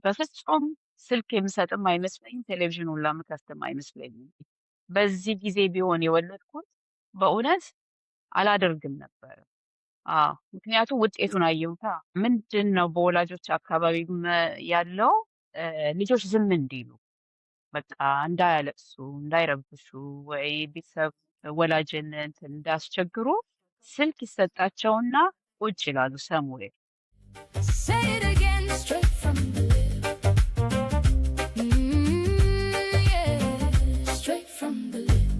በፍጹም ስልክ የምሰጥም አይመስለኝም፣ ቴሌቪዥን ሁላ የምከፍትም አይመስለኝም። በዚህ ጊዜ ቢሆን የወለድኩት በእውነት አላደርግም ነበር። ምክንያቱም ውጤቱን አየሁታ። ምንድን ነው በወላጆች አካባቢ ያለው ልጆች ዝም እንዲሉ በቃ እንዳያለቅሱ፣ እንዳይረብሹ ወይ ቤተሰብ ወላጅን እንትን እንዳያስቸግሩ ስልክ ይሰጣቸውና ቁጭ ይላሉ ሰሙዌር። Say it again, straight from the lip. Yeah, straight from the lip.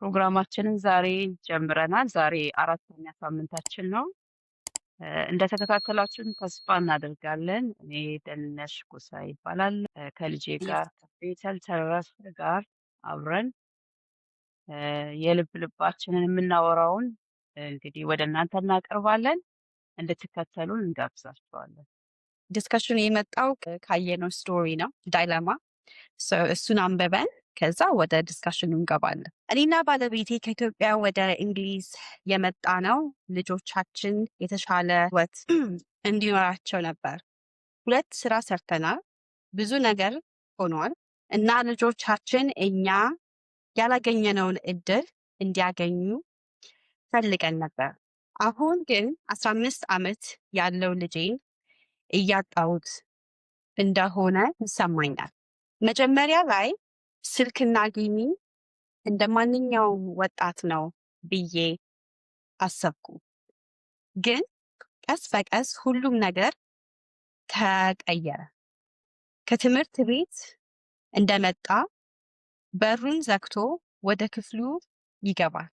ፕሮግራማችንን ዛሬ ጀምረናል። ዛሬ 4ኛ ሳምንታችን ነው። እንደተከታተላችሁን ተስፋ እናደርጋለን። እኔ ደንነሽ ጎሳ ይባላል። ከልጄ ጋር ከቤተል ተረፈ ጋር አብረን የልብ ልባችንን የምናወራውን እንግዲህ ወደ እናንተ እናቀርባለን። እንድትከተሉን እንጋብዛችኋለን። ዲስከሽኑ የመጣው ካየነው ስቶሪ ነው፣ ዳይለማ። እሱን አንብበን ከዛ ወደ ዲስከሽኑ እንገባለን። እኔና ባለቤቴ ከኢትዮጵያ ወደ እንግሊዝ የመጣ ነው ልጆቻችን የተሻለ ሕይወት እንዲኖራቸው ነበር። 2 ስራ ሰርተናል፣ ብዙ ነገር ሆኗል እና ልጆቻችን እኛ ያላገኘነውን እድል እንዲያገኙ ፈልገን ነበር። አሁን ግን 15 ዓመት ያለው ልጄን እያጣሁት እንደሆነ ይሰማኛል። መጀመሪያ ላይ ስልክና ጌሚንግ እንደ ማንኛውም ወጣት ነው ብዬ አሰብኩ። ግን ቀስ በቀስ ሁሉም ነገር ተቀየረ። ከትምህርት ቤት እንደመጣ በሩን ዘግቶ ወደ ክፍሉ ይገባል።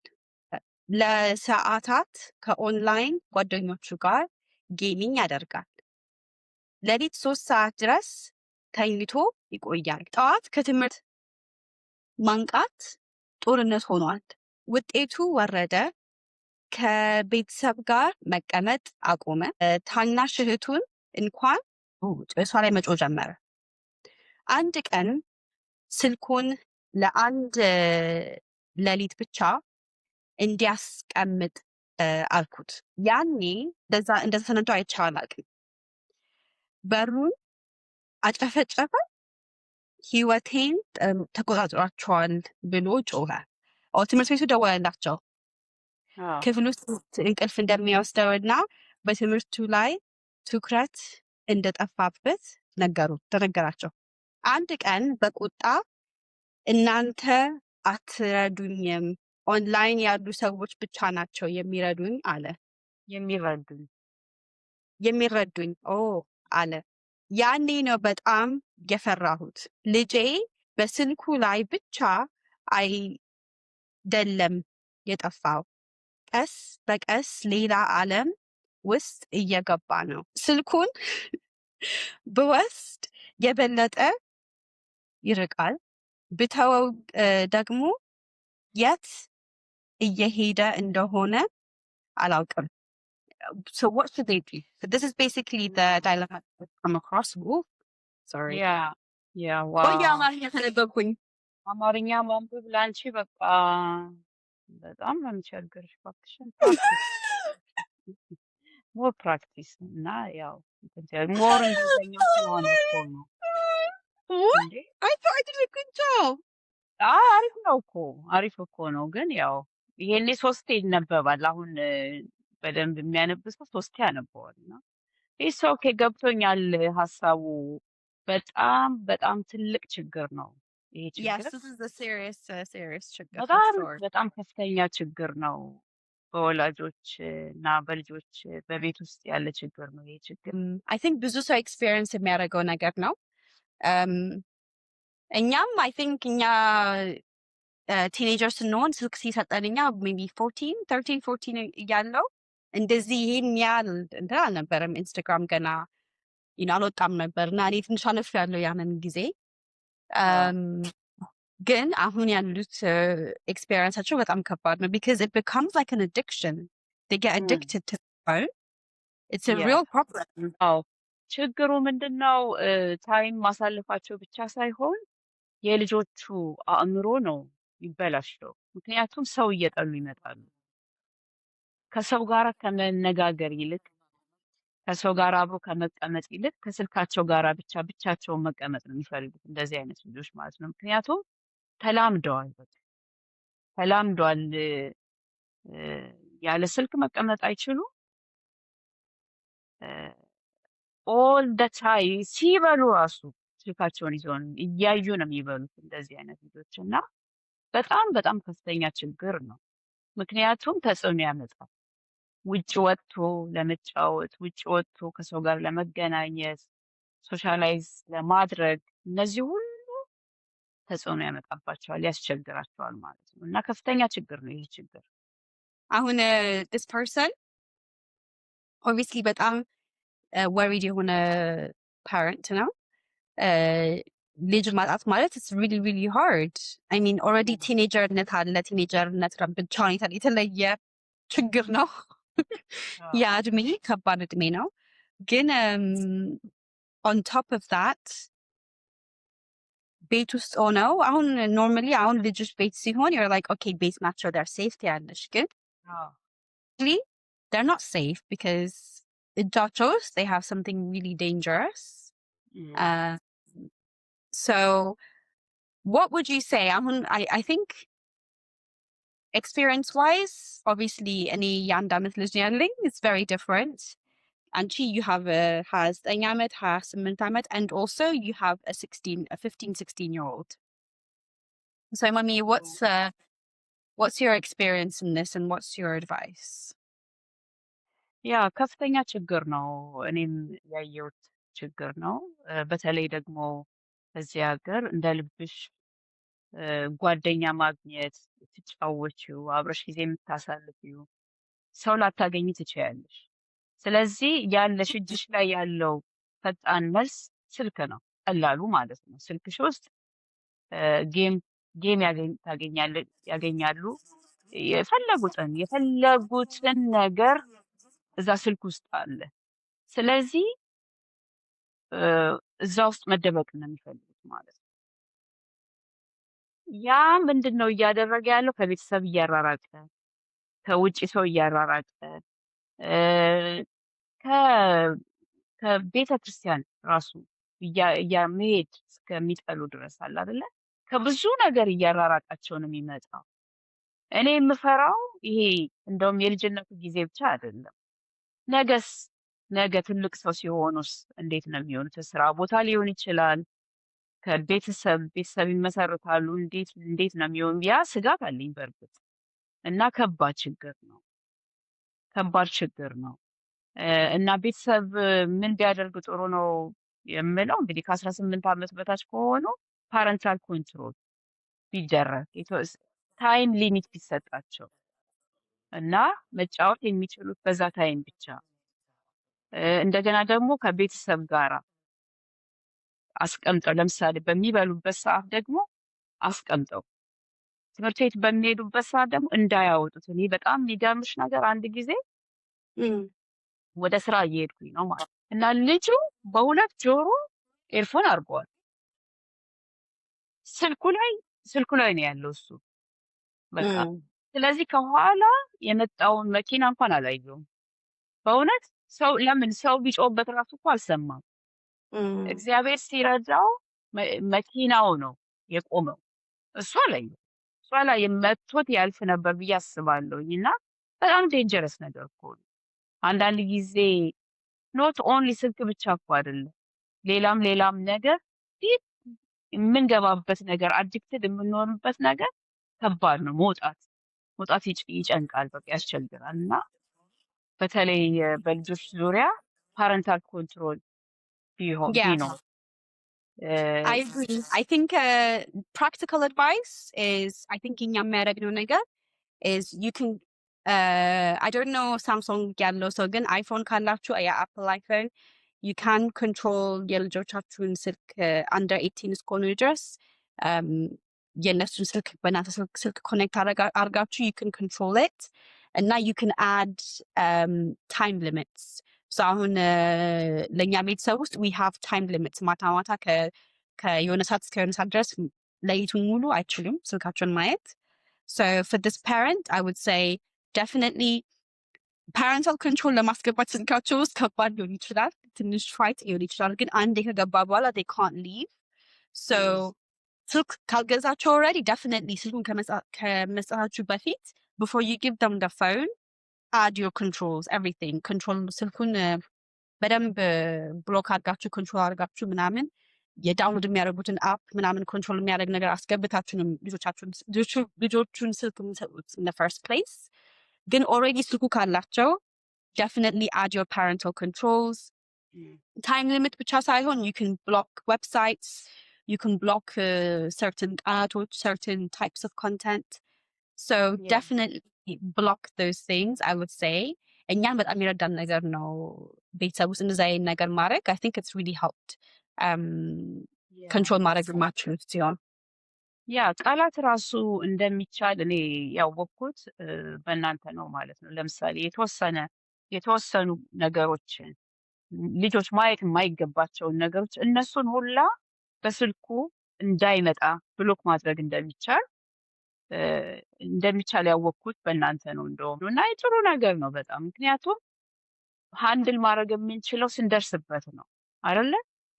ለሰዓታት ከኦንላይን ጓደኞቹ ጋር ጌሚንግ ያደርጋል። ሌሊት 3 ሰዓት ድረስ ተኝቶ ይቆያል። ጠዋት ከትምህርት ማንቃት ጦርነት ሆኗል። ውጤቱ ወረደ። ከቤተሰብ ጋር መቀመጥ አቆመ። ታናሽ እህቱን እንኳን ጭሷ ላይ መጮህ ጀመረ። አንድ ቀን ስልኩን ለአንድ ሌሊት ብቻ እንዲያስቀምጥ አልኩት። ያኔ እንደዛ ተነዶ አይቼው አላውቅም። በሩን አጨፈጨፈ። ህይወቴን ተቆጣጥሯቸዋል ብሎ ጮኸ። ትምህርት ቤቱ ደወለላቸው። ክፍል ውስጥ እንቅልፍ እንደሚወስደው እና በትምህርቱ ላይ ትኩረት እንደጠፋበት ተነገራቸው። አንድ ቀን በቁጣ እናንተ አትረዱኝም፣ ኦንላይን ያሉ ሰዎች ብቻ ናቸው የሚረዱኝ አለ። የሚረዱኝ አለ። ያኔ ነው በጣም የፈራሁት። ልጄ በስልኩ ላይ ብቻ አይደለም የጠፋው፣ ቀስ በቀስ ሌላ ዓለም ውስጥ እየገባ ነው። ስልኩን ብወስድ የበለጠ ይርቃል፣ ብተወው ደግሞ የት እየሄደ እንደሆነ አላውቅም። So what should they do? So this is basically the dilemma I've come across. Ooh, sorry. Yeah, wow. አማርኛ ተነበብኩኝ። አማርኛ ማንበብ ላንቺ በቃ በጣም ነው የሚቸግርሽ። እባክሽን ሞር ፕራክቲስ እና ያው ሞር እንግሊዝኛ ስለሆነ እኮ ነው እንዴ። I thought I did a good job. አሪፍ ነው እኮ አሪፍ እኮ ነው። ግን ያው ይሄኔ 3 ይነበባል። አሁን በደንብ የሚያነብሰው 3 ያነበዋል እና ኢትስ ኦኬ ገብቶኛል ሀሳቡ። በጣም በጣም ትልቅ ችግር ነው ይሄ ችግር። Yes, this is a serious ችግር for በጣም sure. በጣም ከፍተኛ ችግር ነው። በወላጆች እና በልጆች በቤት ውስጥ ያለ ችግር ነው ይሄ ችግር። I think ብዙ ሰው ኤክስፒሪየንስ የሚያደርገው ነገር ነው። እኛም I think እኛ ቲኔጀር ስንሆን ስልክ ሲሰጠን እኛ maybe 14 እያለው እንደዚህ ይሄን ያህል እንትን አልነበረም። ኢንስታግራም ገና አልወጣም ነበር እና እኔ ትንሽ አለፍ ያለው ያንን ጊዜ። ግን አሁን ያሉት ኤክስፔሪንሳቸው በጣም ከባድ ነው because it becomes like an addiction. They get addicted to the phone. It's a real problem. ችግሩ ምንድነው? ታይም ማሳለፋቸው ብቻ ሳይሆን የልጆቹ አእምሮ ነው ይበላሽው። ምክንያቱም ሰው እየጠሉ ይመጣሉ። ከሰው ጋር ከመነጋገር ይልቅ ከሰው ጋር አብሮ ከመቀመጥ ይልቅ ከስልካቸው ጋር ብቻቸውን መቀመጥ ነው የሚፈልጉት እንደዚህ አይነት ልጆች ማለት ነው። ምክንያቱም ተላምደዋል፣ በቃ ተላምደዋል። ያለ ስልክ መቀመጥ አይችሉም። ኦል ደ ታይም ሲበሉ ራሱ ስልካቸውን ይዘው እያዩ ነው የሚበሉት እንደዚህ አይነት ልጆች እና በጣም በጣም ከፍተኛ ችግር ነው። ምክንያቱም ተጽዕኖ ያመጣል። ውጭ ወጥቶ ለመጫወት፣ ውጭ ወጥቶ ከሰው ጋር ለመገናኘት፣ ሶሻላይዝ ለማድረግ እነዚህ ሁሉ ተጽዕኖ ያመጣባቸዋል፣ ያስቸግራቸዋል ማለት ነው እና ከፍተኛ ችግር ነው ይህ ችግር። አሁን this person obviously በጣም worried የሆነ parent ነው። ልጅ ማጣት ማለት it's really really hard. I mean already ቲኔጀርነት አለ። ቲኔጀርነት ብቻውን የተለየ ችግር ነው። ያ እድሜ ከባድ እድሜ ነው። ግን on top of that ቤት ውስጥ ሆነው አሁን ኖርማሊ አሁን ልጆች ቤት ሲሆን you're like okay ቤት ናቸው they're safe ያለሽ ግን actually they're not safe because እጃቸው ውስጥ they have something really dangerous. So what would you say? I think experience wise obviously any የአንድ ዓመት ልጅ ያለኝ it's very different. And you have a 9 ዓመት 28 ዓመት and also you have a 15-16-year-old. So mommy, what's your experience in this and what's your advice? ያ ከፍተኛ ችግር ነው። እኔም ያየሁት ችግር ነው። በተለይ ደግሞ በዚህ ሀገር እንደ ልብሽ ጓደኛ ማግኘት ትጫወቺው አብረሽ ጊዜ የምታሳልፊው ሰው ላታገኝ ትችያለሽ። ስለዚህ ያለሽ እጅሽ ላይ ያለው ፈጣን መልስ ስልክ ነው፣ ቀላሉ ማለት ነው። ስልክሽ ውስጥ ጌም ያገኛሉ። የፈለጉትን ነገር እዛ ስልክ ውስጥ አለ። ስለዚህ እዛ ውስጥ መደበቅ ነው የሚፈልጉት ማለት ነው። ያ ምንድን ነው እያደረገ ያለው? ከቤተሰብ እያራራቀ፣ ከውጭ ሰው እያራራቀ፣ ከቤተ ክርስቲያን ራሱ መሄድ እስከሚጠሉ ድረስ አለ አይደለ? ከብዙ ነገር እያራራቃቸው ነው የሚመጣው። እኔ የምፈራው ይሄ እንደውም የልጅነቱ ጊዜ ብቻ አይደለም። ነገ ትልቅ ሰው ሲሆኑስ እንዴት ነው የሚሆኑት? ስራ ቦታ ሊሆን ይችላል፣ ቤተሰብ ይመሰርታሉ። እንዴት ነው የሚሆኑ? ያ ስጋት አለኝ በእርግጥ እና ከባድ ችግር ነው። እና ቤተሰብ ምን ቢያደርግ ጥሩ ነው የምለው እንግዲህ ከ18 ዓመት በታች ከሆኑ ፓረንታል ኮንትሮል ቢደረግ፣ ታይም ሊሚት ቢሰጣቸው እና መጫወት የሚችሉት በዛ ታይም ብቻ። እንደገና ደግሞ ከቤተሰብ ጋር አስቀምጠው፣ ለምሳሌ በሚበሉበት ሰዓት ደግሞ አስቀምጠው፣ ትምህርት ቤት በሚሄዱበት ሰዓት ደግሞ እንዳያወጡት። እኔ በጣም የሚገርምሽ ነገር አንድ ጊዜ ወደ ስራ እየሄድኩኝ ነው ማለት እና ልጁ በሁለት ጆሮ ኤርፎን አድርጓል። ስልኩ ላይ ነው ያለው እሱ በቃ። ስለዚህ ከኋላ የመጣውን መኪና እንኳን አላየውም። በእውነት ሰው ቢጮህበት ራሱ እኮ አልሰማም። እግዚአብሔር ሲረዳው መኪናው ነው የቆመው። እሷ ላይ መቶት ያልፍ ነበር ብዬ አስባለሁኝ። እና በጣም ዴንጀረስ ነገር እኮ ነው። አንዳንድ ጊዜ ኖት ኦንሊ ስልክ ብቻ እኮ አይደለም፣ ሌላም ነገር የምንገባበት ነገር አዲክትድ የምንሆንበት ነገር ከባድ ነው። መውጣት ይጨንቃል፣ በቃ ያስቸግራል። እና በተለይ በልጆች ዙሪያ ፓረንታል ኮንትሮል ቢኖር I agree. I think practical advice is, I think እኛ የሚያደርግነው ነገር is you can I don't know Samsung ያለው ሰው ግን አይፎን ካላችሁ የአፕል አይፎን you can control የልጆቻችሁን ስልክ under 18 እስከሆኑ ድረስ የእነሱን ስልክ በእናንተ ስልክ ኮኔክት አድርጋችሁ you can control it እና you can add time limits. So አሁን ለእኛ ቤተሰብ ውስጥ we have time limits. ማታ ከየሆነ ሰዓት እስከ የሆነ ሰዓት ድረስ ሌሊቱን ሙሉ አይችሉም ስልካቸውን ማየት. So for this parent I would say definitely ፓረንታል ኮንትሮል ለማስገባት ስልካቸው ውስጥ ከባድ ሊሆን ይችላል። ትንሽ ፋይት ሊሆን ይችላል። ግን አንዴ ከገባ በኋላ they can't leave. So ስልክ ካልገዛቸው already definitely ስልኩን ከመስጠታችሁ በፊት before you give them the phone, add your controls, everything. control ስልኩን በደንብ ብሎክ አድርጋችሁ ኮንትሮል አድርጋችሁ ምናምን የዳውንሎድ የሚያደርጉትን አፕ ምናምን ኮንትሮል የሚያደርግ ነገር አስገብታችሁ ነው ልጆቹን ስልክ የምትሰጡት in the first place. ግን already ስልኩ ካላቸው definitely add your parental controls. Time limit ብቻ ሳይሆን you can block websites, you can block certain ቃላቶች, certain types of content. So definitely block those things, I would say. እኛን በጣም ይረዳን ነገር ነው ቤተሰብ ውስጥ እንደዛ አይነት ነገር ማድረግ. I think it's really helped control ማድረግ የማትችሉት ሲሆን ቃላት ራሱ እንደሚቻል እኔ ያወቅኩት በእናንተ ነው ማለት ነው። ለምሳሌ የተወሰኑ ነገሮችን ልጆች ማየት የማይገባቸውን ነገሮች እነሱን ሁላ በስልኩ እንዳይመጣ ብሎክ ማድረግ እንደሚቻል ያወቅኩት በእናንተ ነው እንደውም እና ጥሩ ነገር ነው በጣም። ምክንያቱም ሃንድል ማድረግ የምንችለው ስንደርስበት ነው አይደለ?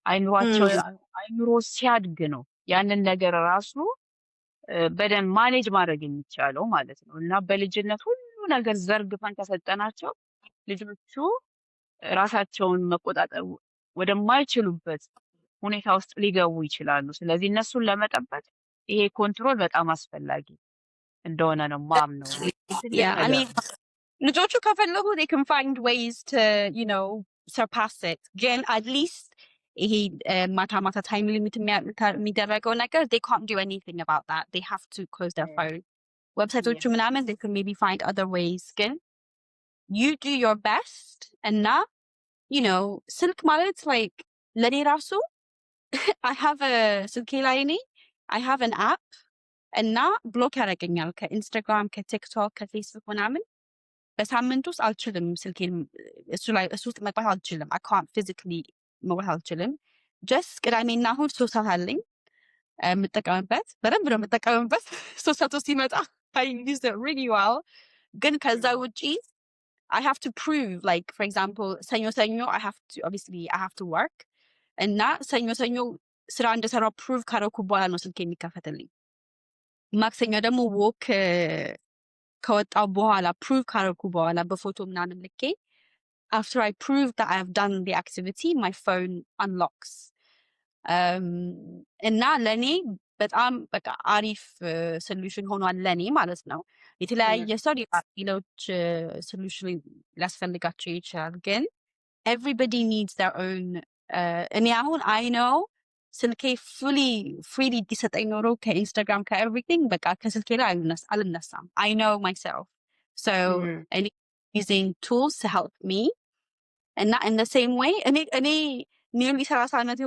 አይምሮ ሲያድግ ነው ያንን ነገር ራሱ በደንብ ማኔጅ ማድረግ የሚቻለው ማለት ነው። እና በልጅነት ሁሉ ነገር ዘርግፈን ከሰጠናቸው ልጆቹ ራሳቸውን መቆጣጠር ወደማይችሉበት ሁኔታ ውስጥ ሊገቡ ይችላሉ። ስለዚህ እነሱን ለመጠበቅ ይሄ ኮንትሮል በጣም አስፈላጊ እንደሆነ ነው ማምነው። I mean ልጆቹ ከፈለጉ they can find ways to surpass it. ግን at least ይሄ ማታ ታይም ሊሚት የሚደረገው ነገር they can't do anything about that. They have to close their phone. ዌብሳይቶቹ ምናምን they can maybe find other ways. ግን you do your best እና ስልክ ማለት like ለኔ ራሱ I have a ስልኬ ላይ I have an app እና ብሎክ ያደርገኛል ከኢንስታግራም፣ ከቲክቶክ፣ ከፌስቡክ ምናምን። በሳምንት ውስጥ አልችልም ስልኬን እሱ ውስጥ መግባት አልችልም። I can't physically መግባት አልችልም። ጀስት ቅዳሜና እሑድ 3 ሰዓት አለኝ የምጠቀምበት። በደንብ ነው የምጠቀምበት። 3 ሰዓት ውስጥ ሲመጣ I use it really well. ግን ከዛ ውጪ I have to prove, like for example ሰኞ I have to work እና ሰኞ ስራ እንደሰራው ፕሩቭ ካደረኩ በኋላ ነው ስልክ የሚከፈትልኝ። ማክሰኞ ደግሞ ወክ ከወጣው በኋላ ፕሩቭ ካደረኩ በኋላ በፎቶ ምናምን ልኬ after I prove that I have done the activity, my phone unlocks. እና ለኔ በጣም በቃ አሪፍ ሶሉሽን ሆኗል ለኔ ማለት ነው። የተለያየ ሰው ሌሎች ሶሉሽን ሊያስፈልጋቸው ይችላል። ግን everybody needs their own እኔ አሁን I know ስልኬ freely ቢሰጠኝ ኖሮ ከኢንስታግራም ከኤቭሪቲንግ በቃ ከስልኬ ላይ አልነሳም። I know myself. So I need using tools to help me. And not in the same way. እኔ nearly 30 ዓመት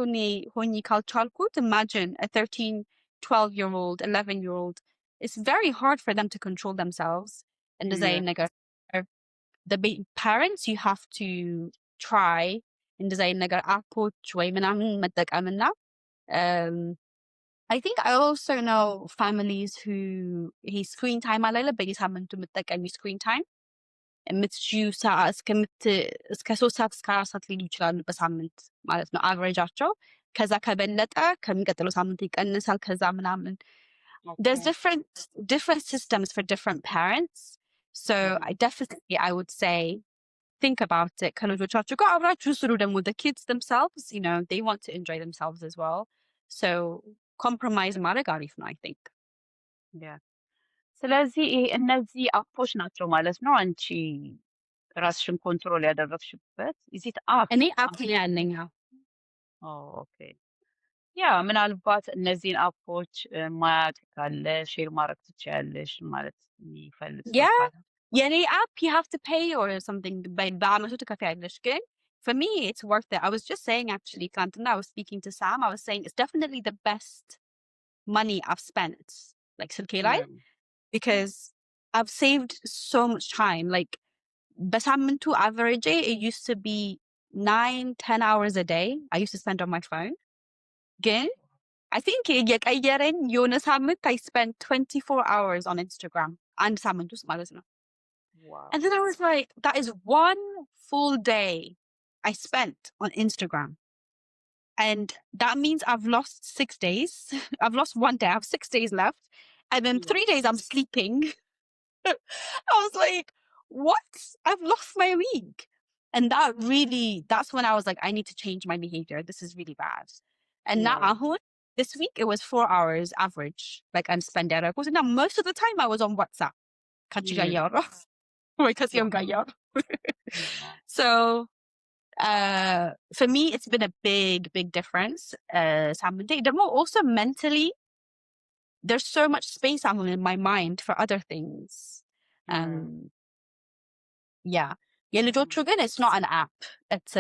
ሆኜ ካልቻልኩት imagine a 13, 12-year-old, 11-year-old. It's very hard for them to control themselves. And the parents, you have to try እንደዛ አይነት ነገር አፖች ወይ ምናምን መጠቀምና I think I also know families who screen time አላለ በየሳምንቱ የምትጠቀሚ screen time የምትችይው ሰዓት እስከ 3 ሰዓት እስከ 4 ሰዓት ሊሉ ይችላሉ በሳምንት ማለት ነው አቨሬጃቸው። ከዛ ከበለጠ ከሚቀጥለው ሳምንት ይቀንሳል። ከዛ ምናምን there's different systems for different parents. So I would say think about it. ከልጆቻችሁ ጋር አብራችሁ ስሩ። ደግሞ the kids themselves, they want to enjoy themselves as well. So compromise ማድረግ አሪፍ ነው I think. ስለዚህ እነዚህ አፖች ናቸው ማለት ነው አንቺ ራስሽን ኮንትሮል ያደረግሽበት። ኢዚት አፕ እኔ አፕ ያለኝ ኦኬ ምናልባት እነዚህን አፖች ማያውቅ ካለ ሼር ማድረግ ትችያለሽ ማለት የሚፈልግ የኔ አፕ you have to pay or something በአመቱ ትከፍያለሽ። ግን for me it's worth it. I was just saying actually ትናንትና I was speaking to Sam. I was saying it's definitely the best money I've spent like ስልኬ ላይ because I've saved so much time. Like በሳምንቱ average it used to be 9-10 hours a day I used to spend on my phone. Again, I think የቀየረኝ የሆነ ሳምንት I spent 24 hours on Instagram አንድ ሳምንት ውስጥ ማለት ነው። Wow. And then I was like, that is one full day I spent on Instagram. And that means I've lost 6 days. I've lost one day. I have 6 days left. And then Yeah. 3 days I'm sleeping. I was like, what? I've lost my week. And that's when I was like, I need to change my behavior. This is really bad. And now, Yeah. this week it was 4 hours average. Like I'm spending it. Because now most of the time I was on WhatsApp. Kanchi Mm. gayyara. Or kasi yung Wow. gayyara. Yeah. So for me, it's been a big, big difference. The more also mentally, there's so much space in my mind for other things. Yeah. Yeah. የልጆቹ ግን it's not an app. It's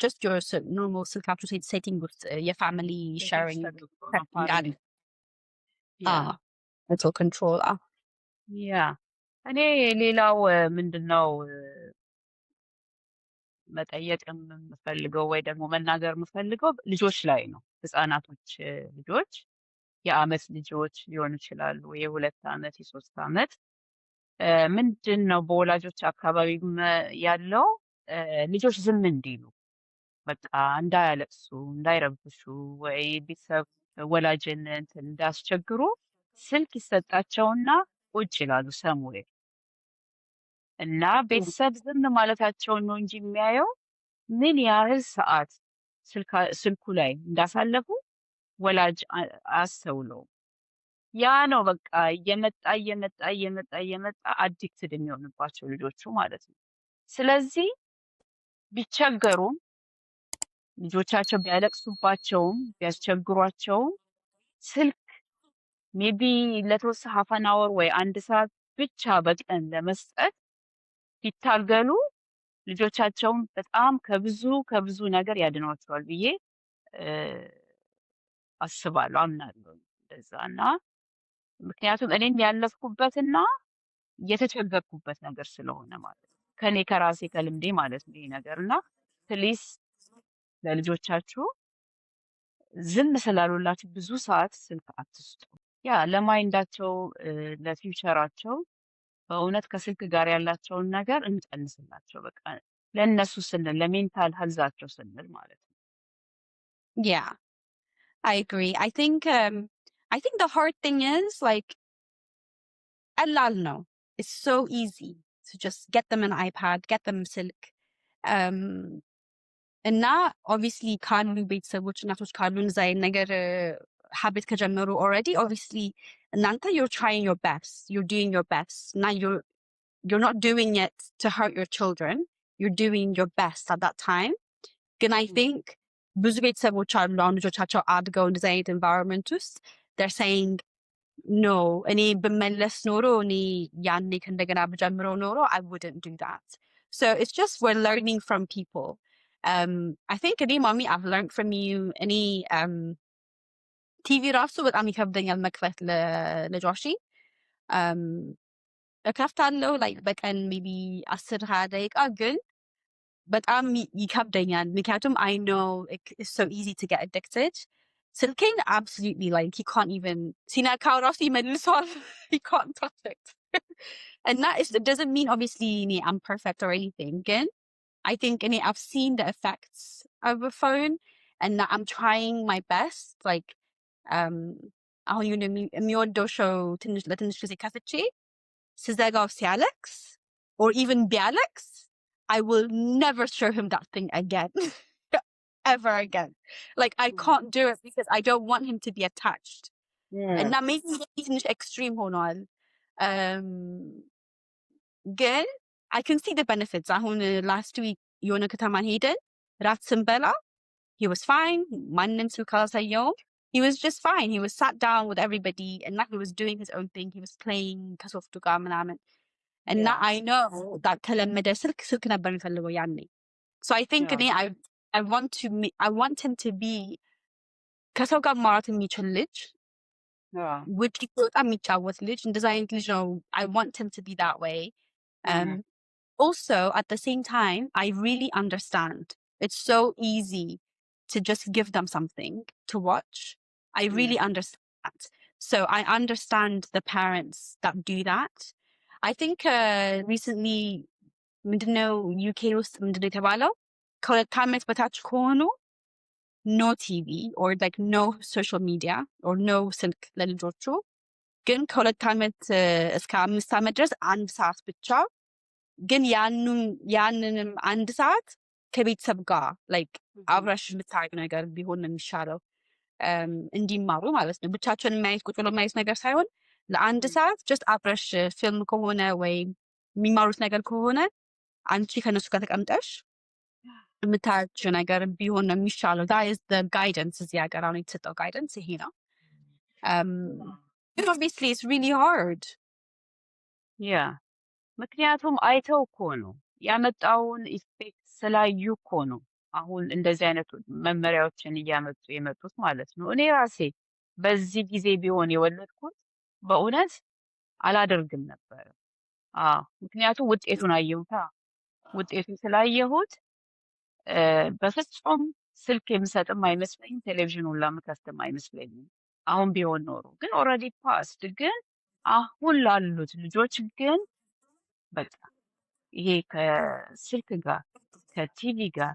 just your normal ስልካችሁ setting with your family Setting sharing setting for setting Apari. አለ። Yeah. little controller. Yeah. እኔ ሌላው ምንድነው መጠየቅ የምፈልገው ወይ ደግሞ መናገር የምፈልገው ልጆች ላይ ነው። ህፃናቶች ልጆች የአመት ልጆች ሊሆኑ ይችላሉ፣ የ2 ዓመት የ3 ዓመት ምንድን ነው በወላጆች አካባቢ ያለው ልጆች ዝም እንዲሉ በቃ እንዳያለቅሱ እንዳይረብሹ ወይ ቤተሰብ ወላጅን እንትን እንዳያስቸግሩ ስልክ ይሰጣቸውና ቁጭ ይላሉ ሰሙዌር እና ቤተሰብ ዝም ማለታቸውን ነው እንጂ የሚያየው ምን ያህል ሰዓት ስልኩ ላይ እንዳሳለፉ ወላጅ አያስተውለውም። ያ ነው በቃ እየመጣ አዲክትድ የሚሆንባቸው ልጆቹ ማለት ነው። ስለዚህ ቢቸገሩም ልጆቻቸው ቢያለቅሱባቸውም ቢያስቸግሯቸውም ስልክ ሜቢ ለተወሰነ ሀፍ አን አወር ወይ 1 ሰዓት ብቻ በቀን ለመስጠት ቢታገሉ ልጆቻቸውን በጣም ከብዙ ነገር ያድኗቸዋል ብዬ አስባለሁ፣ አምናለሁ እንደዛ እና ምክንያቱም እኔም ያለፍኩበትና የተቸገርኩበት ነገር ስለሆነ ማለት ነው። ከራሴ ከልምዴ ማለት ነው ይሄ ነገር እና ፕሊስ ለልጆቻችሁ ዝም ስላሉላችሁ ብዙ ሰዓት ስልክ አትስጡ። ያ ለማይንዳቸው ለፊውቸራቸው በእውነት ከስልክ ጋር ያላቸውን ነገር እንቀንስላቸው። በቃ ለእነሱ ስንል ለሜንታል ሄልዛቸው ስንል ማለት ነው። Yeah, I agree. I think the hard thing is like ቀላል ነው. It's so easy to just get them an iPad, get them silk. እና obviously ካሉ ቤተሰቦች እናቶች ካሉ እንደዛ አይነት ነገር habit ከጀመሩ already obviously እናንተ you're trying your best, you're doing your best. እና you're not doing it to hurt your children. You're doing your best at that time. ግን I think ብዙ ቤተሰቦች አሉ አሁን ልጆቻቸው አድገው እንደዛ አይነት environment ውስጥ they're saying no, እኔ ብመለስ ኖሮ እኔ ያኔ ከእንደገና ብጀምረው ኖሮ I wouldn't do that. So it's just we're learning from people. I think እኔ mommy I've learned from you እኔ ቲቪ ራሱ በጣም ይከብደኛል መክፈት ለጆሺ እከፍታለሁ like በቀን maybe 10-20 ደቂቃ ግን በጣም ይከብደኛል ምክንያቱም I know it's so easy to get addicted. ስልኬን absolutely like he can't even ሲነካው ራሱ ይመልሰዋል. He can't touch it. And it doesn't mean obviously I'm perfect or anything. Again, I think I've seen the effects of a phone and I'm trying my best. Like አሁን የሚወደው show ለትንሽ ጊዜ ከፍቼ ስዘጋው ሲያለቅስ or even ቢያለቅስ I will never show him that thing again. Ever again. Like I can't do it because I don't want him to be attached. And that makes me it's extreme ሆኗል. ግን I can see the benefits. አሁን last week የሆነ ከተማ ሄደን ራት ስንበላ he was fine. ማንም ስልክ አላሳየውም. He was just fine. He was sat down with everybody and he was doing his own thing. He was playing ከሶፍቱ ጋር ምናምን. And I know that ከለመደ ስልክ ነበር የሚፈልገው ያኔ. So I think I want him to be ከሰው ጋር ማውራት የሚችል ልጅ ውጭ ሲወጣ የሚጫወት ልጅ እንደዛ አይነት ልጅ ነው. I want him to be that way. Also at the same time I really understand it's so easy to just give them something to watch. I really understand that. So I understand the parents that do that. I think recently ምንድነው ዩኬ ውስጥ ምንድነው የተባለው ከ2 ዓመት በታች ከሆኑ no TV or like no social media or no ስልክ ለልጆቹ ግን ከ2 ዓመት እስከ 5 ዓመት ድረስ 1 ሰዓት ብቻ ግን ያንንም 1 ሰዓት ከቤተሰብ ጋር like አብረሽ የምታደርግ ነገር ቢሆን ነው የሚሻለው እንዲማሩ ማለት ነው። ብቻቸውን ማየት ቁጭ ብሎ ማየት ነገር ሳይሆን ለ1 ሰዓት just አብረሽ ፊልም ከሆነ ወይ የሚማሩት ነገር ከሆነ አንቺ ከነሱ ጋር ተቀምጠሽ የምታያቸው ነገር ቢሆን ነው የሚሻለው። that is the guidance እዚህ ሀገር አሁን የተሰጠው guidance ይሄ ነው። but obviously it's really hard. ያ ምክንያቱም አይተው እኮ ነው ያመጣውን ኢፌክት ስላዩ እኮ ነው አሁን እንደዚህ አይነት መመሪያዎችን እያመጡ የመጡት ማለት ነው። እኔ ራሴ በዚህ ጊዜ ቢሆን የወለድኩት በእውነት አላደርግም ነበር። ምክንያቱም ውጤቱን አየሁታ። ውጤቱን ስላየሁት በፍጹም ስልክ የምሰጥም አይመስለኝም፣ ቴሌቪዥን ሁላ የምከፍትም አይመስለኝም። አሁን ቢሆን ኖሮ ግን ኦልሬዲ ፓስድ። ግን አሁን ላሉት ልጆች ግን በቃ ይሄ ከስልክ ጋር ከቲቪ ጋር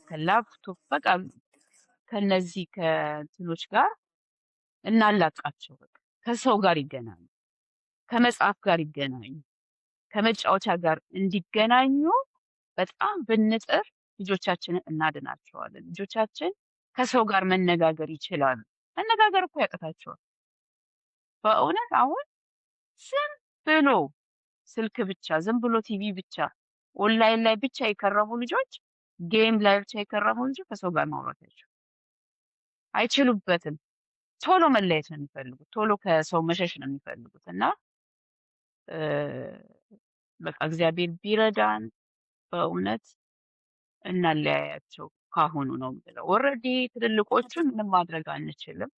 ከላፕቶፕ በቃ ከነዚህ ከትኖች ጋር እናላቃቸው። በቃ ከሰው ጋር ይገናኙ፣ ከመጽሐፍ ጋር ይገናኙ፣ ከመጫወቻ ጋር እንዲገናኙ በጣም ብንጥር ልጆቻችንን እናድናቸዋለን። ልጆቻችን ከሰው ጋር መነጋገር ይችላሉ። መነጋገር እኮ ያቅታቸዋል በእውነት። አሁን ዝም ብሎ ስልክ ብቻ፣ ዝም ብሎ ቲቪ ብቻ፣ ኦንላይን ላይ ብቻ የከረሙ ልጆች፣ ጌም ላይ ብቻ የከረሙ ልጆች ከሰው ጋር ማውራት አይችሉበትም። ቶሎ መለየት ነው የሚፈልጉት፣ ቶሎ ከሰው መሸሽ ነው የሚፈልጉት። እና በቃ እግዚአብሔር ቢረዳን በእውነት እናለያያቸው ካሁኑ ነው የምለው። ኦልሬዲ ትልልቆቹን ምንም ማድረግ አንችልም።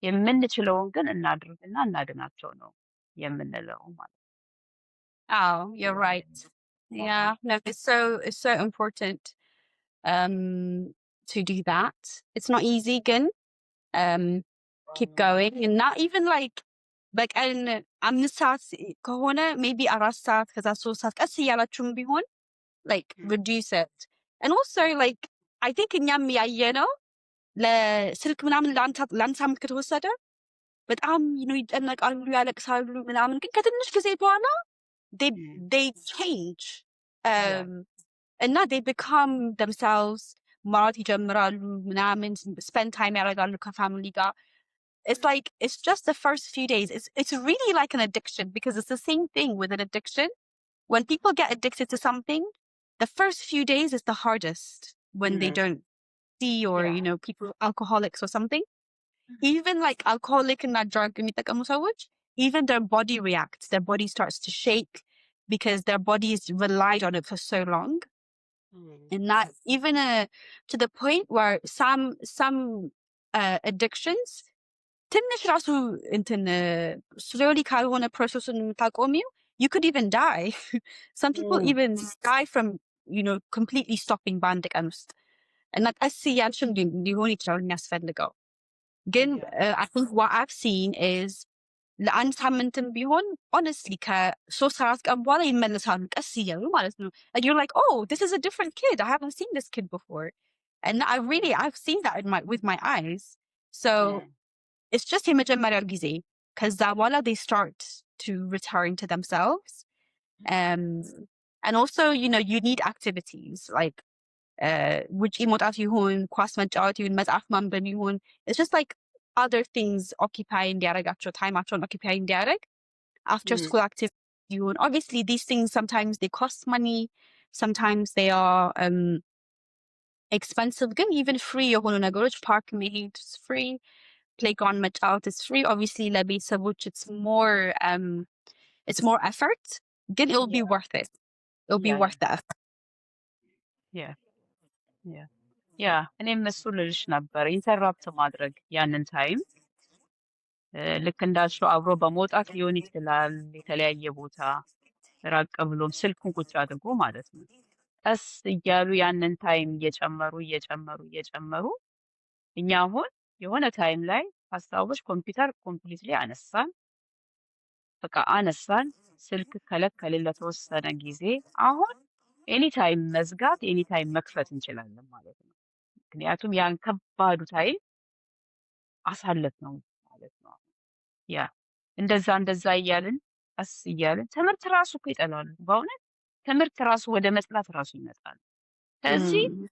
የምንችለውን ግን እናድርግና እናድናቸው ነው የምንለው ማለት ነው። Oh, you're right. Yeah, no, it's so important to do that. It's not easy, ግን keep going and not even like በቀን 5 ሰዓት ከሆነ maybe 4 ሰዓት ከዛ 3 ሰዓት ቀስ እያላችሁም ቢሆን like reduce it. And also like I think እኛም ያየነው ለስልክ ምናምን ለአንድ ሳምንት ከተወሰደ በጣም ይጨነቃሉ፣ ያለቅሳሉ ምናምን። ግን ከትንሽ ጊዜ በኋላ they change እና they become themselves ማውራት ይጀምራሉ ምናምን፣ spend time ያደርጋሉ ከፋሚሊ ጋር። It's like it's just the first few days. It's really like an addiction because it's the same thing with an addiction. When people get addicted to something, the first few days is the hardest when they don't see or people alcoholics or something. Even like alcoholic and drug የሚጠቀሙ ሰዎች even their body reacts. Their body starts to shake because their body is relied on it for so long. And not even to the point where some addictions ትንሽ ራሱ እንትን slowly ካልሆነ ፕሮሰሱን የምታቆሚው you could even die. Some people even die from completely stopping በአንድ ቀን ውስጥ። እና ቀስ እያልሽም ሊሆን ይችላል የሚያስፈልገው። ግን I think what I've seen is ለአንድ ሳምንትም ቢሆን honestly ከ3-4 ቀን በኋላ ይመለሳሉ ቀስ እያሉ ማለት ነው። And you're like, oh, this is a different kid. I haven't seen this kid before. And I've seen that with my eyes. So it's just የመጀመሪያው ጊዜ። ከዛ በኋላ they start to return to themselves. And also, you need activities like ውጪ መውጣት ይሁን፣ ኳስ መጫወት ይሁን፣ መጽሐፍ ማንበብ ይሁን። It's just like other things occupy እንዲያደርጋቸው ታይማቸውን occupy እንዲያደርግ after school activities ይሁን። Obviously these things sometimes they cost money, sometimes they are expensive. ግን even free የሆኑ ነገሮች ፓርክ መሄድ is free, playground መጫወት is free. Obviously ለቤተሰቦች it's more effort, ግን it'll be worth it. It'll be worth the effort. ያ እኔም እሱ ልልሽ ነበር፣ ኢንተራፕት ማድረግ ያንን ታይም ልክ እንዳልሽው አብሮ በመውጣት ሊሆን ይችላል፣ የተለያየ ቦታ ራቅ ብሎም ስልኩን ቁጭ አድርጎ ማለት ነው። ቀስ እያሉ ያንን ታይም እየጨመሩ እኛ አሁን የሆነ ታይም ላይ ሀሳቦች ኮምፒውተር ኮምፕሊትሊ አነሳን። በቃ አነሳን፣ ስልክ ከለከልን ለተወሰነ ጊዜ። አሁን ኤኒታይም መዝጋት ኤኒታይም መክፈት እንችላለን ማለት ነው። ምክንያቱም ያን ከባዱ ታይም አሳለፍ ነው ማለት ነው። ያ እንደዛ እያልን ቀስ እያልን ትምህርት ራሱ እኮ ይጠላሉ። በእውነት ትምህርት ራሱ ወደ መጥላት ራሱ ይመጣል። ስለዚህ Mm.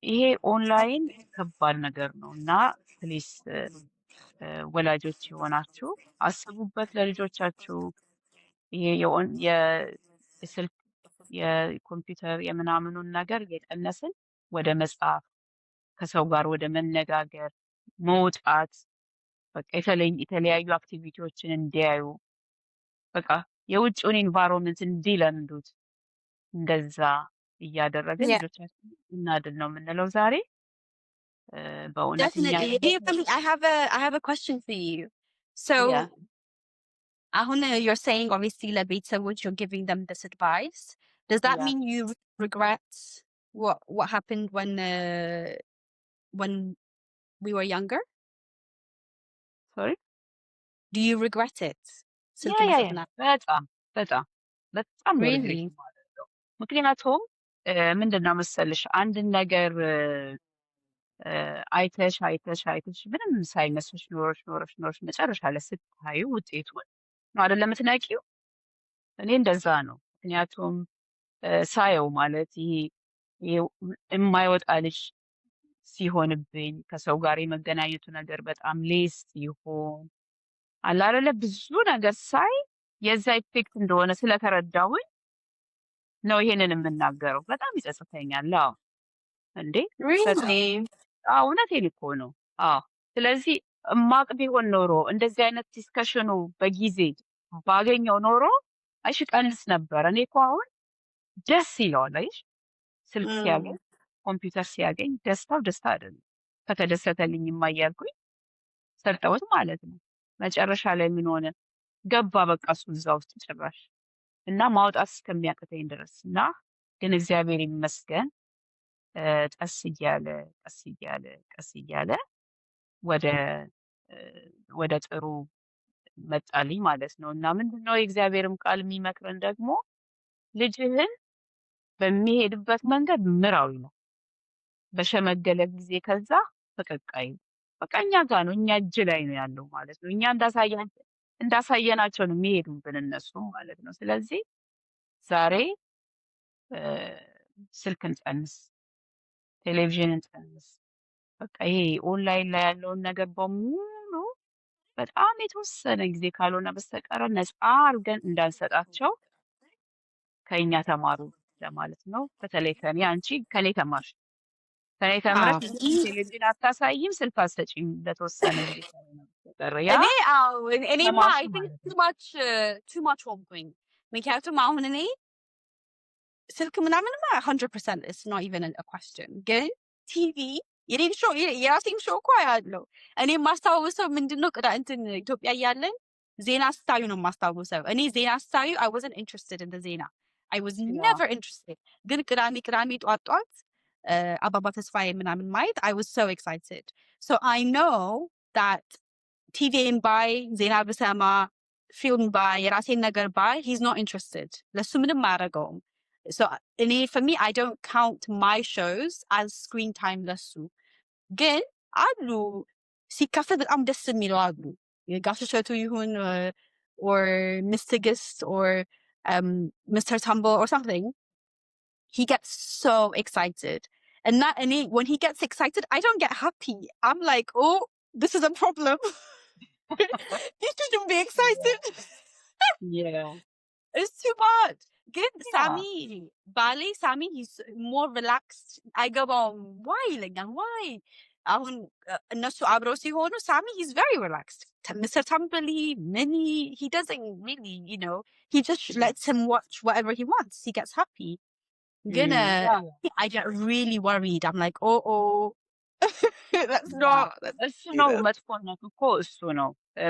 ይሄ ኦንላይን ከባድ ነገር ነው እና ፕሊስ ወላጆች የሆናችሁ አስቡበት ለልጆቻችሁ። ይሄ የስልክ የኮምፒውተር የምናምኑን ነገር እየቀነስን ወደ መጽሐፍ ከሰው ጋር ወደ መነጋገር መውጣት፣ በቃ የተለያዩ አክቲቪቲዎችን እንዲያዩ፣ በቃ የውጭውን ኢንቫይሮንመንት እንዲለምዱት፣ እንደዛ እያደረግን Yeah, ልጆቻችን እናድል ነው የምንለው ዛሬ። በእውነት እኛ definitely. Hey, ያለንበት I have a question for you. ያ So, ahun, you're saying obviously like ቤተሰቦች you're giving them this advice. Does that ያ mean you regret what happened when we were younger? ሶሪ Do you regret it? ያ ስልክ ያ ያ መስጠትና በጣም በጣም በጣም ነው ሪግሬት really? የማደርገው። ምክንያቱም ምንድን ነው መሰልሽ አንድን ነገር አይተሽ ምንም ሳይመስልሽ ኖረሽ መጨረሻ ላይ ስታዩ ውጤቱን ነው አይደል የምትነቂው። እኔ እንደዛ ነው። ምክንያቱም ሳየው ማለት ይሄ የማይወጣ ልጅ ሲሆንብኝ ከሰው ጋር የመገናኘቱ ነገር በጣም ሌስ ሲሆን አለ አይደለ ብዙ ነገር ሳይ የዛ ኢፌክት እንደሆነ ስለተረዳሁኝ ነው ይሄንን የምናገረው። በጣም ይጸጽተኛል። አዎ እንዴ በጣም Really? እውነቴን እኮ ነው። አዎ ስለዚህ እማቅ ቢሆን ኖሮ እንደዚህ አይነት ዲስከሽኑ በጊዜ ባገኘው ኖሮ አይሽ ቀንስ ነበር። እኔ እኮ አሁን ደስ ይለዋል። አይሽ ስልክ ሲያገኝ Mm. ኮምፒውተር ሲያገኝ ደስታው ደስታ አይደለም። ከተደሰተልኝማ እያልኩኝ ሰጠሁት ማለት ነው። መጨረሻ ላይ ምን ሆነ? ገባ በቃ እሱ እዛ ውስጥ ጭራሽ እና ማውጣት እስከሚያቅተኝ ድረስ እና ግን እግዚአብሔር ይመስገን ቀስ እያለ ወደ ወደ ጥሩ መጣልኝ ማለት ነው። እና ምንድነው የእግዚአብሔርም ቃል የሚመክረን ደግሞ ልጅህን በሚሄድበት መንገድ ምራው ነው። በሸመገለ ጊዜ ከዛ ፈቀቅ አይል። በቃ እኛ ጋር ነው፣ እኛ እጅ ላይ ነው ያለው ማለት ነው። እኛ እንዳሳየናቸው ነው የሚሄዱብን እነሱ ማለት ነው። ስለዚህ ዛሬ ስልክ እንቀንስ፣ ቴሌቪዥን እንቀንስ። በቃ ይሄ ኦንላይን ላይ ያለውን ነገር በሙሉ በጣም የተወሰነ ጊዜ ካልሆነ በስተቀር ነፃ አድርገን እንዳንሰጣቸው ከእኛ ተማሩ ለማለት ነው። በተለይ ከኔ አንቺ ከኔ ተማርሽ፣ ከኔ ተምረሽ አዎ ልጅሽን ቴሌቪዥን አታሳይም፣ ስልክ አትሰጪም ለተወሰነ ጊዜ ካልሆነ በስተቀር ያ እኔማ ተማርሽ I think ማለት ነው። too much ሆንኩኝ። ምክንያቱም አሁን እኔ ስልክ ምናምንማ 100% it's not even a question። ግን ቲቪ የኔን ሾው የራሴን ሾው እኮ አያለሁ። እኔ የማስታውሰው ምንድነው እንትን ኢትዮጵያ እያለን ዜና ስታዩ ነው የማስታውሰው። እኔ ዜና ስታዩ I wasn't interested in the ዜና I was ያ never interested። ግን ቅዳሜ ጧት አባባ ተስፋዬ ምናምን ማየት I was so excited። So I know that ቲቪን ባይ ዜና ብሰማ ፊልም ባይ የራሴን ነገር ባይ he's not interested። ለሱ ምንም አያደርገውም። So for me I don't count my shows as screen time ለሱ። ግን አሉ ሲከፈት በጣም ደስ የሚለው አሉ የጋሽ እሸቱ ይሁን or Miss Tigist or Mr. Tumble or something. He gets so excited. And when he gets excited, I don't get happy. I'm like, oh, this is a problem. You shouldn't be ያ excited. ያ It's too much. Good ያ Sammy, he's more relaxed. why ይለኛል why? አሁን እነሱ አብረው ሲሆኑ Sammy, he's very relaxed. Mr. Tumbly, Minnie, he doesn't really, he just lets him watch whatever he wants. He gets happy. Good, ያ I get really worried. I'm like, oh, that's ያ not, እሱ ነው መጥፎነቱ እኮ እሱ ነው።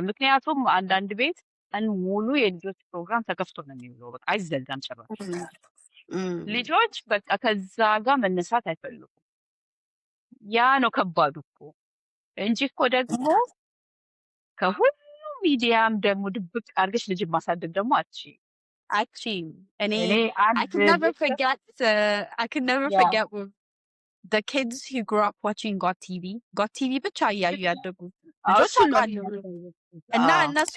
ምክንያቱም አንዳንድ ቤት ቀን ሙሉ የልጆች ፕሮግራም ተከፍቶ ነው የሚውለው። በቃ አይዘጋም ጭራሽ። ልጆች በቃ ከዛ ጋር መነሳት አይፈልጉም። ያ ነው ከባዱ እኮ እንጂ እኮ ደግሞ ከሁሉም ሚዲያም ደግሞ ድብቅ አድርገሽ ልጅ ማሳደግ ደግሞ አትችይም። actually እኔ እኔ I አንድ can never ቤተሰብ forget I can never ያ forget with the kids who grew up watching God TV ብቻ እያዩ ያደጉ ልጆች እሱን ነው አውቃለሁ እና እነሱ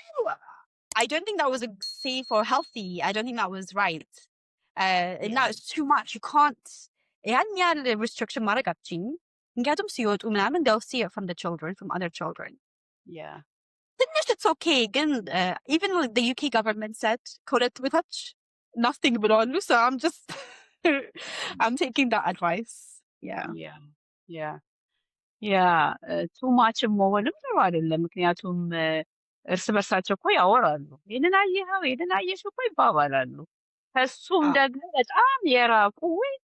I don't think that was a safe or healthy. I don't think that was right. And now it's too much. You can't. ያን ያህል restriction ማድረግ አትችይም። ምክንያቱም ሲወጡ ምናምን they'll see it from the children, from other children. ያ ትንሽ it's okay ግን even like the UK government said ከሁለት በታች nothing ብለዋሉ. So I'm just I'm taking that advice. Yeah. ያ ያ ያ ቱ ማችም መሆንም ጥሩ አይደለም። ምክንያቱም እርስ በርሳቸው እኮ ያወራሉ። ይህንን አየኸው፣ ይህንን አየሽ እኮ ይባባላሉ። ከሱም አዎ። ደግሞ በጣም የራቁ ወይ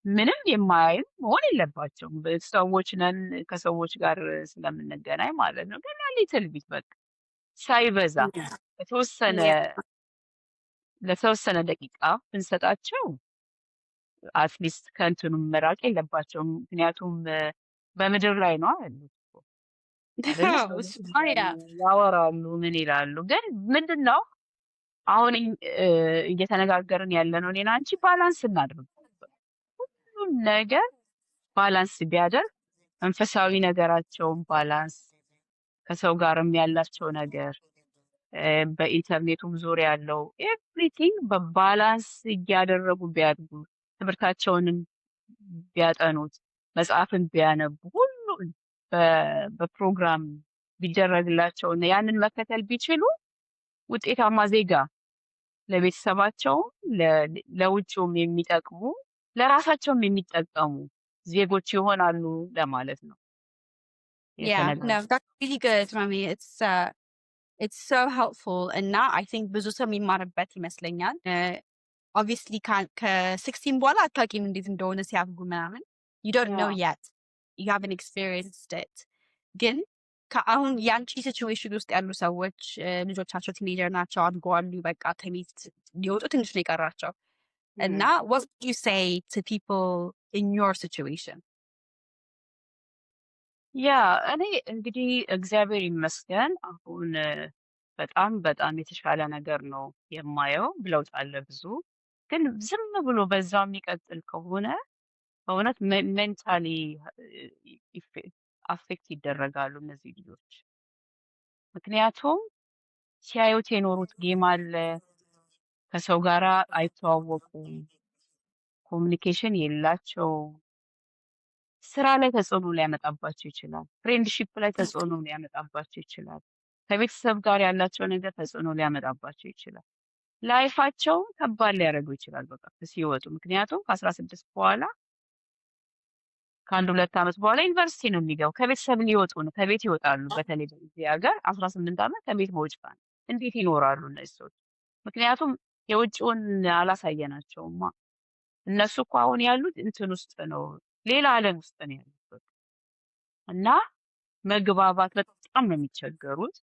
ምንም የማያዩ መሆን የለባቸውም። ሰዎች ነን፣ ከሰዎች ጋር ስለምንገናኝ ማለት ነው። ግን ሊትል ቢት በቃ ሳይበዛ የተወሰነ Yeah. ለተወሰነ ደቂቃ ብንሰጣቸው አትሊስት ከእንትኑም መራቅ የለባቸውም። ምክንያቱም በምድር ላይ ነው ያሉት እኮ አይደለ? Oh, ሰዎች yeah. ያወራሉ፣ ምን ይላሉ። ግን ምንድን ነው አሁን እየተነጋገርን ያለ ነው እኔና አንቺ ባላንስ እናድርግ። ሁሉም ነገር ባላንስ ቢያደርግ መንፈሳዊ ነገራቸውን ባላንስ፣ ከሰው ጋርም ያላቸው ነገር በኢንተርኔቱም ዙሪያ ያለው ኤቭሪቲንግ በባላንስ እያደረጉ ቢያድጉ፣ ትምህርታቸውንም ቢያጠኑት፣ መጽሐፍን ቢያነቡ፣ ሁሉም በፕሮግራም ቢደረግላቸው እና ያንን መከተል ቢችሉ ውጤታማ ዜጋ ለቤተሰባቸውም ለውጭውም የሚጠቅሙ ለራሳቸውም የሚጠቀሙ ዜጎች ይሆናሉ ለማለት ነው Yeah. No, የተነጋገርነው። that's really good, Mami. It's so helpful and now I think ብዙ ሰው የሚማርበት ይመስለኛል። Obviously ከ16 በኋላ አታውቂም እንዴት እንደሆነ ሲያድጉ ምናምን you don't know Yeah. yet. You haven't experienced it. ግን ከአሁን የአንቺ ሲቹዌሽን ውስጥ ያሉ ሰዎች ልጆቻቸው ቲኔጀር ናቸው፣ አድገዋሉ፣ በቃ ከቤት ሊወጡ ትንሽ ነው የቀራቸው እና what would you say to people in your situation? ያ እኔ እንግዲህ እግዚአብሔር ይመስገን አሁን በጣም በጣም የተሻለ ነገር ነው የማየው። ለውጥ አለ ብዙ። ግን ዝም ብሎ በዛው የሚቀጥል ከሆነ በእውነት ሜንታሊ አፌክት ይደረጋሉ እነዚህ ልጆች። ምክንያቱም ሲያዩት የኖሩት ጌም አለ፣ ከሰው ጋር አይተዋወቁም፣ ኮሚኒኬሽን የላቸውም። ስራ ላይ ተጽዕኖ ሊያመጣባቸው ይችላል። ፍሬንድሺፕ ላይ ተጽዕኖ ሊያመጣባቸው ይችላል። ከቤተሰብ ጋር ያላቸው ነገር ተጽዕኖ ሊያመጣባቸው ይችላል። ላይፋቸው ከባድ ሊያደርገው ይችላል በቃ ሲወጡ። ምክንያቱም ከ16 በኋላ ከ1-2 ዓመት በኋላ ዩኒቨርሲቲ ነው የሚገቡ። ከቤተሰብ ሊወጡ ነው፣ ከቤት ይወጣሉ። በተለይ በዚህ ሀገር 18 ዓመት ከቤት መውጫ ነው። እንዴት ይኖራሉ እነዚህ ሰዎች? ምክንያቱም የውጭውን አላሳየናቸውማ። እነሱ እኮ አሁን ያሉት እንትን ውስጥ ነው፣ ሌላ ዓለም ውስጥ ነው ያሉት በቃ። እና መግባባት በጣም ነው የሚቸገሩት።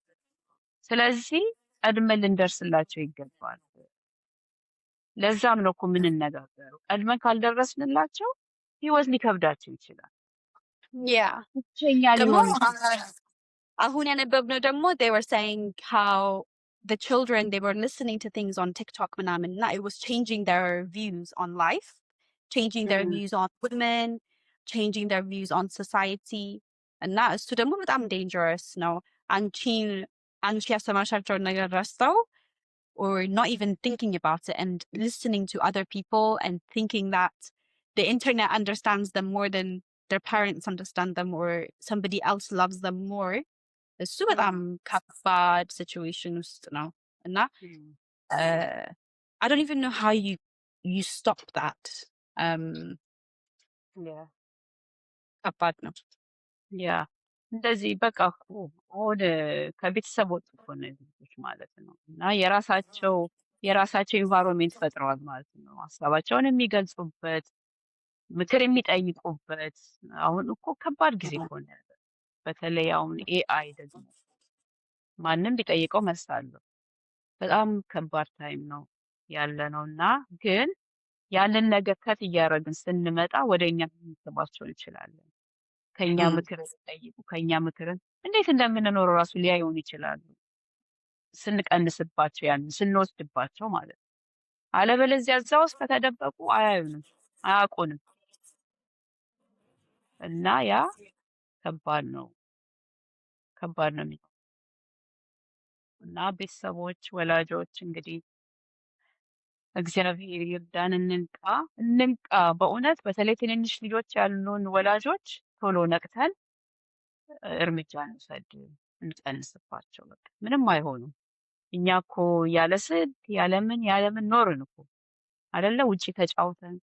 ስለዚህ ቀድመን ልንደርስላቸው ይገባል። ለዛም ነው እኮ የምንነጋገረው። ቀድመን ካልደረስንላቸው ህይወት ሊከብዳቸው ይችላል። Yeah. ብቸኛ ደግሞ ሊሆኑ አሁን ያነበብነው ደግሞ they were saying how the children they were listening to things on TikTok ምናምን እና it was changing their views on life, changing their views on women, changing their views on society እና እሱ ደግሞ በጣም dangerous ነው። አንቺ ያስተማርሻቸውን ነገር ረስተው or not even thinking about it and listening to other people and thinking that the internet understands them more than their parents understand them or somebody else loves them more. እሱ በጣም ከባድ situation ውስጥ ነው እና I don't even know how you stop that. ከባድ ነው። ያ እንደዚህ በቃ እኮ አሁን ከቤተሰብ ወጡ እኮ እነዚህ ልጆች ማለት ነው። እና የራሳቸው ኢንቫይሮንሜንት ፈጥረዋል ማለት ነው። ሀሳባቸውን የሚገልጹበት፣ ምክር የሚጠይቁበት። አሁን እኮ ከባድ ጊዜ እኮ ነው ያለው። በተለይ አሁን ኤአይ ደግሞ ማንም ቢጠይቀው መልስ አለው። በጣም ከባድ ታይም ነው ያለ ነው እና ግን ያንን ነገር ከት እያደረግን ስንመጣ ወደ እኛ ልንስባቸው እንችላለን። ከኛ ምክርን ጠይቁ፣ ከኛ ምክርን እንዴት እንደምንኖረው ራሱ ሊያዩን ይችላሉ። ስንቀንስባቸው ያንን ስንወስድባቸው ማለት ነው። አለበለዚያ እዛ ውስጥ ከተደበቁ አያዩንም፣ አያውቁንም እና ያ ከባድ ነው የሚሆነው እና ቤተሰቦች፣ ወላጆች እንግዲህ እግዚአብሔር ይርዳን፣ እንንቃ። በእውነት በተለይ ትንንሽ ልጆች ያሉን ወላጆች ቶሎ ነቅተን እርምጃ እንውሰድ፣ እንቀንስባቸው። በቃ ምንም አይሆኑም። እኛ እኮ ያለ ስልክ ያለምን ኖርን እኮ አይደለ? ውጪ ተጫውተን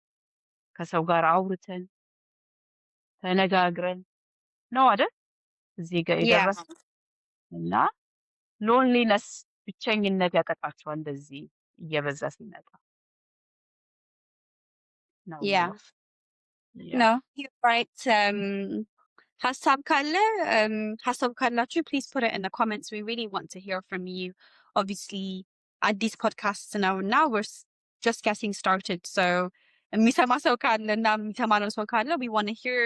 ከሰው ጋር አውርተን ተነጋግረን ነው አይደል እዚህ ጋር ያ የደረስነው። እና ሎንሊነስ ብቸኝነት ያጠቃቸዋል እንደዚህ እየበዛ ሲመጣ ነው ያ የምለው። ያ no you're right ሀሳብ ካላችሁ please put it in the comments. We really want to hear from you. Obviously አዲስ ፖድካስት ነው እና we're just getting started, so የሚሰማ ሰው ካለ እና የሚሰማነው ሰው ካለ we want to hear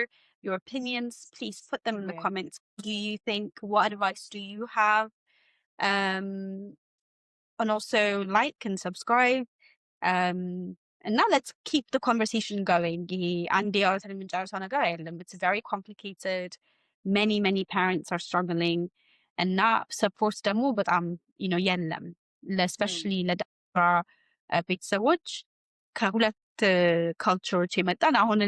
your opinions. Please put them in the Yeah. comments. What do you think? What advice do you have? And also like and subscribe. And now let's keep the conversation going. It's very complicated. Many parents are struggling. And now support them all, but የለም especially ለዳራ ቤተሰቦች ከሁለት cultures የመጣን አሁን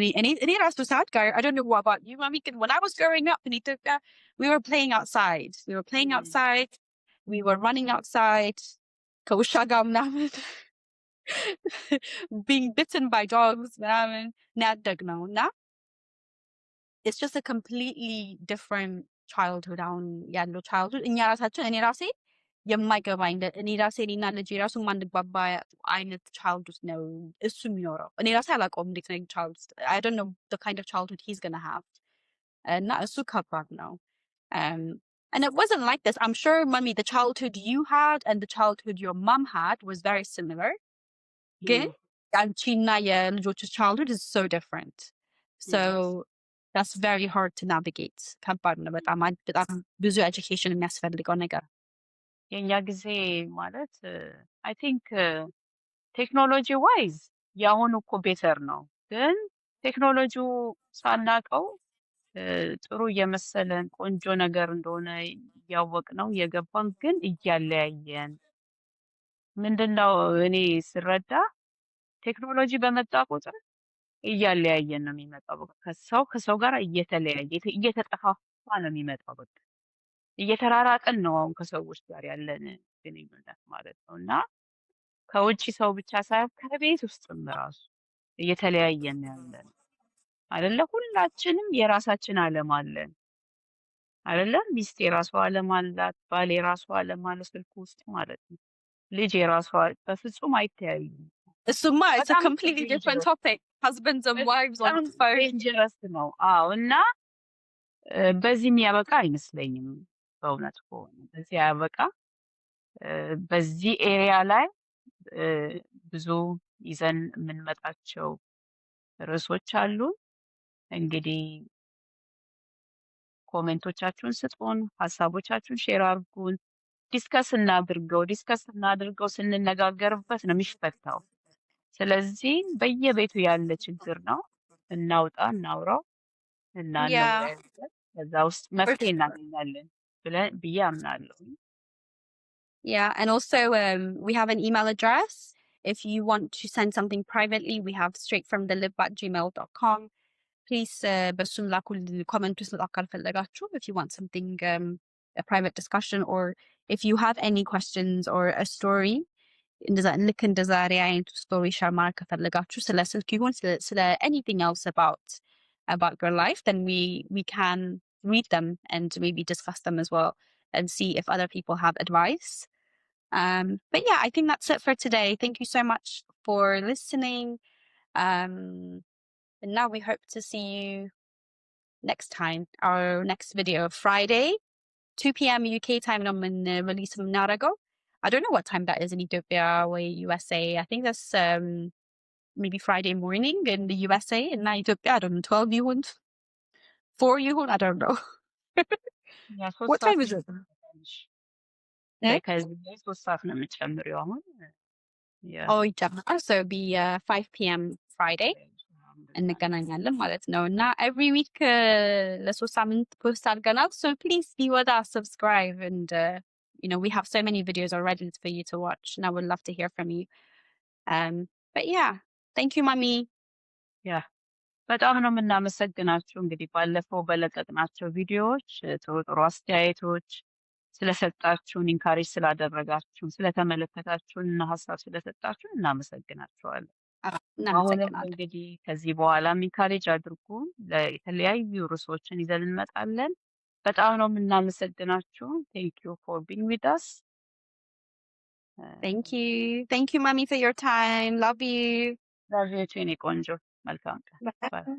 እኔ ራሱ ሰዓት ጋር I don't know about you, Mami, when I was growing up in Ethiopia, we were playing outside. We were running outside. ከውሻ ጋር ምናምን being bitten by dogs ምናምን ያደግነው እና it's just a completely different childhood አሁን ያለው childhood እኔ ራሴ የማይገባኝ እኔ ራሴ እኔና ልጄ ራሱ ማንግባባ አይነት childhood ነው እሱ የሚኖረው እኔ ራሴ አላውቀውም እንዴት ነው childhood. I don't know the kind of childhood he's gonna have. እና እሱ ከባድ ነው. And it wasn't like this. I'm sure, Mummy, the childhood you had and the childhood your mom had was very similar. ግን አንቺና የልጆችሽ childhood is so different. So that's very hard to navigate. ከባድ ነው በጣም ብዙ education የሚያስፈልገው ነገር። የኛ ጊዜ ማለት I think ቴክኖሎጂ ዋይዝ ያሁኑ እኮ ቤተር ነው፣ ግን ቴክኖሎጂው ሳናቀው ጥሩ እየመሰለን ቆንጆ ነገር እንደሆነ እያወቅነው የገባን ግን እያለያየን ምንድነው እኔ ስረዳ ቴክኖሎጂ በመጣ ቁጥር እያለያየን ነው የሚመጣው። በቃ ከሰው ጋር እየተጠፋፋ ነው የሚመጣው። በቃ እየተራራቅን ነው አሁን ከሰዎች ጋር ያለን ግንኙነት ማለት ነው። እና ከውጭ ሰው ብቻ ሳይሆን ከቤት ውስጥም ራሱ እየተለያየን ያለን አይደለ? ሁላችንም የራሳችን ዓለም አለን አይደለ? ሚስት የራሷ ዓለም አላት፣ ባል የራሷ ዓለም አለ ስልኩ ውስጥ ማለት ነው። ልጅ የራሷ በፍጹም አይተያዩም። እሱማ it's a በጣም completely different topic. Husbands and wives on በጣም the phone. ዴንጀረስ ነው። አዎ እና በዚህ የሚያበቃ አይመስለኝም በእውነት ከሆነ በዚህ ያበቃ። በዚህ ኤሪያ ላይ ብዙ ይዘን የምንመጣቸው ርዕሶች አሉ። እንግዲህ ኮሜንቶቻችሁን ስጡን፣ ሀሳቦቻችሁን ሼር አድርጉን፣ ዲስከስ እናድርገው። ስንነጋገርበት ነው የሚፈታው። ስለዚህ በየቤቱ ያለ ችግር ነው፣ እናውራው እና Yeah. እንወያይበት። ከዛ ውስጥ መፍትሄ እናገኛለን ብዬ አምናለሁ። Yeah, and also we have an email address. If you want to send something privately, we have straightfromthelive@gmail.com. Please በሱም ላኩል ኮመንት ውስጥ መጻፍ ካልፈለጋችሁ if you want something a private discussion, or if you have any questions or a story ልክ እንደ ዛሬ አይነቱ ስቶሪ ሼር ማድረግ ከፈለጋችሁ ስለ ስልክ ይሁን ስለ anything else about your life, then we can read them and maybe discuss them as well and see if other people have advice. But yeah, I think that's it for today. Thank you so much for listening. And now we hope to see you next time. Our next video, Friday, 2 p.m. UK time, and I'm in release from Narago. I don't know what time that is in Ethiopia or USA. I think that's maybe Friday morning in the USA. In Ethiopia, I don't know, 12 ይሁን 4 ይሁን, I don't know. Yeah, What time is it? ላይ ከዚህ ላይ 3 ሰዓት ነው የምጨምሪው አሁን ያ Oh, ይጨምራል። So it'll be 5 p.m. Friday እንገናኛለን ማለት ነው እና every week ለሶስት ሳምንት ፖስት አድርገናል. So please be with us, subscribe, and we have so many videos already for you to watch, and I would love to hear from you. But yeah, thank you, mommy. ያ በጣም ነው የምናመሰግናችሁ። እንግዲህ ባለፈው በለቀቅናቸው ቪዲዮዎች ጥሩ ጥሩ አስተያየቶች ስለሰጣችሁን፣ ኢንካሬጅ ስላደረጋችሁን፣ ስለተመለከታችሁን እና ሀሳብ ስለሰጣችሁን እናመሰግናችኋለን። አሁንም እናመሰግናለን። እንግዲህ ከዚህ በኋላም ኢንካሬጅ አድርጉን። የተለያዩ ርዕሶችን ይዘን እንመጣለን። በጣም ነው የምናመሰግናችሁ። ቴንክ ዩ ፎር ቢንግ ዊዝ አስ። Thank you, mommy, for your time. Love you. ላቪዮቹ የኔ ቆንጆ መልካም ቀን። ባይ። Bye.